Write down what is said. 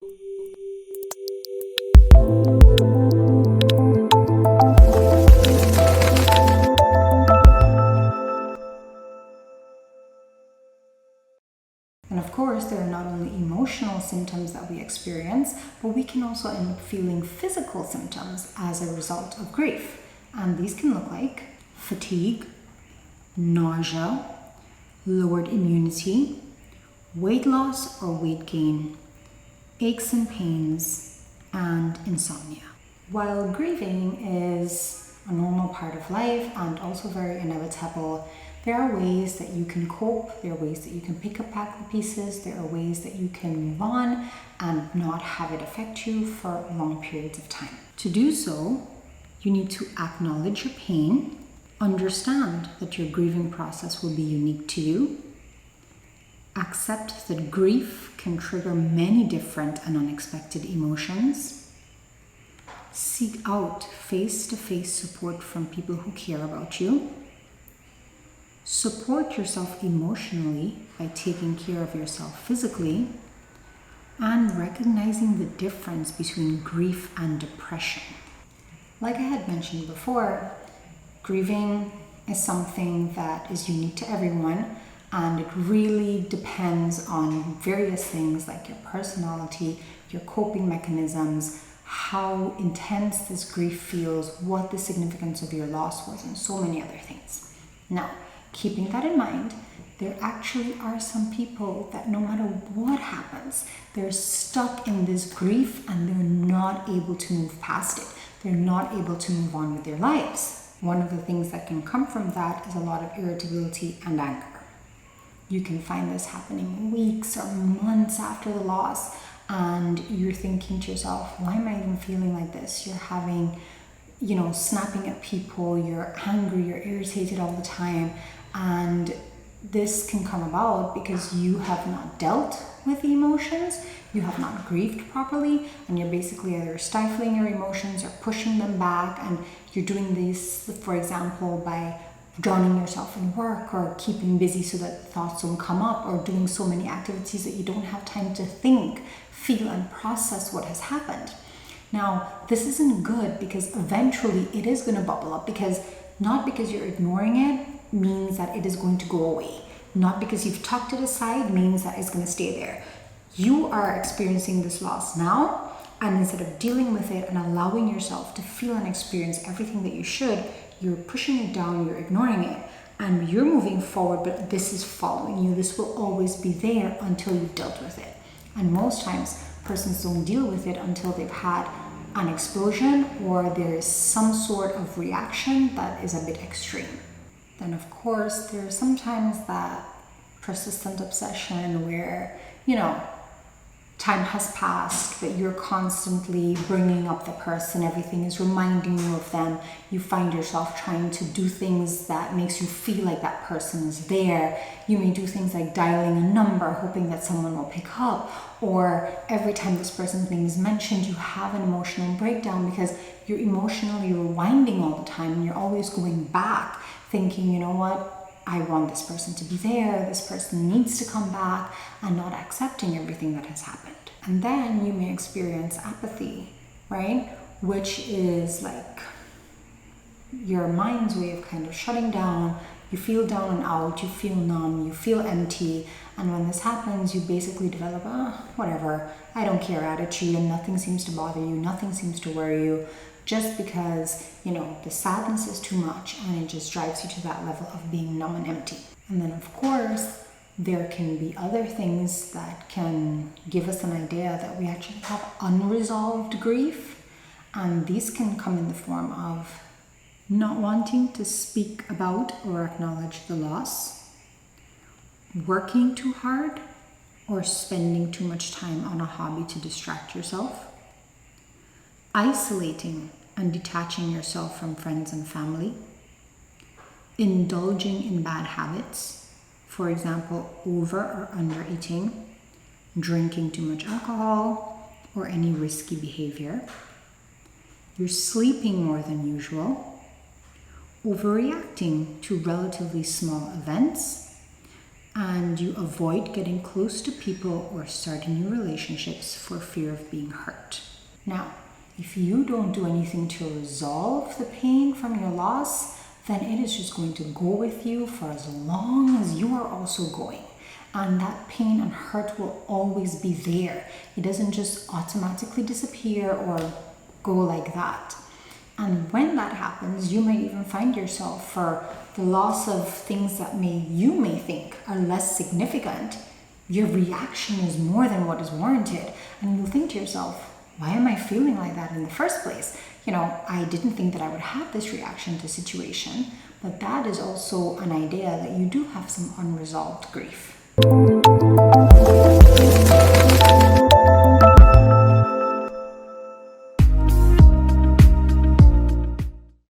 And of course, there are not only emotional symptoms that we experience, but we can also end up feeling physical symptoms as a result of grief. And these can look like fatigue, nausea, lowered immunity, weight loss or weight gain, aches and pains, and insomnia. While grieving is a normal part of life and also very inevitable, there are ways that you can cope, there are ways that you can pick up back the pieces, there are ways that you can move on and not have it affect you for long periods of time. To do so, you need to acknowledge your pain, understand that your grieving process will be unique to you, accept that grief can trigger many different and unexpected emotions, seek out face-to-face support from people who care about you, support yourself emotionally by taking care of yourself physically, and recognizing the difference between grief and depression. Like I had mentioned before, grieving is something that is unique to everyone, and it really depends on various things like your personality, your coping mechanisms, how intense this grief feels, what the significance of your loss was, and so many other things. Now, keeping that in mind, there actually are some people that no matter what happens, they're stuck in this grief and they're not able to move past it. They're not able to move on with their lives. One of the things that can come from that is a lot of irritability and anger. You can find this happening weeks or months after the loss, and you're thinking to yourself, why am I even feeling like this? You're having, snapping at people, you're angry, you're irritated all the time, and this can come about because you have not dealt with the emotions, you have not grieved properly, and you're basically either stifling your emotions or pushing them back, and you're doing this, for example, by drowning yourself in work or keeping busy so that thoughts don't come up, or doing so many activities that you don't have time to think, feel, and process what has happened. Now, this isn't good because eventually it is going to bubble up, because not because you're ignoring it means that it is going to go away. Not because you've tucked it aside means that it's going to stay there. You are experiencing this loss now, and instead of dealing with it and allowing yourself to feel and experience everything that you should, you're pushing it down, you're ignoring it, and you're moving forward, but this is following you. This will always be there until you've dealt with it. And most times, persons don't deal with it until they've had an explosion or there is some sort of reaction that is a bit extreme. Then, of course, there's sometimes that persistent obsession where, time has passed, but you're constantly bringing up the person. Everything is reminding you of them. You find yourself trying to do things that makes you feel like that person is there. You may do things like dialing a number, hoping that someone will pick up. Or every time this person's name is mentioned, you have an emotional breakdown because you're emotionally rewinding all the time, and you're always going back thinking, you know what? I want this person to be there, this person needs to come back, and not accepting everything that has happened. And then you may experience apathy, right? Which is like your mind's way of kind of shutting down. You feel down and out, you feel numb, you feel empty. And when this happens, you basically develop whatever, I don't care attitude, and nothing seems to bother you, nothing seems to worry you. Just because, the sadness is too much and it just drives you to that level of being numb and empty. And then, of course, there can be other things that can give us an idea that we actually have unresolved grief. And these can come in the form of not wanting to speak about or acknowledge the loss, working too hard, or spending too much time on a hobby to distract yourself, isolating and detaching yourself from friends and family, indulging in bad habits, for example, over or under eating, drinking too much alcohol, or any risky behavior. You're sleeping more than usual, overreacting to relatively small events, and you avoid getting close to people or starting new relationships for fear of being hurt. Now, if you don't do anything to resolve the pain from your loss, then it is just going to go with you for as long as you are also going. And that pain and hurt will always be there. It doesn't just automatically disappear or go like that. And when that happens, you might even find yourself, for the loss of things that you may think are less significant, your reaction is more than what is warranted. And you'll think to yourself, why am I feeling like that in the first place? I didn't think that I would have this reaction to a situation, but that is also an idea that you do have some unresolved grief.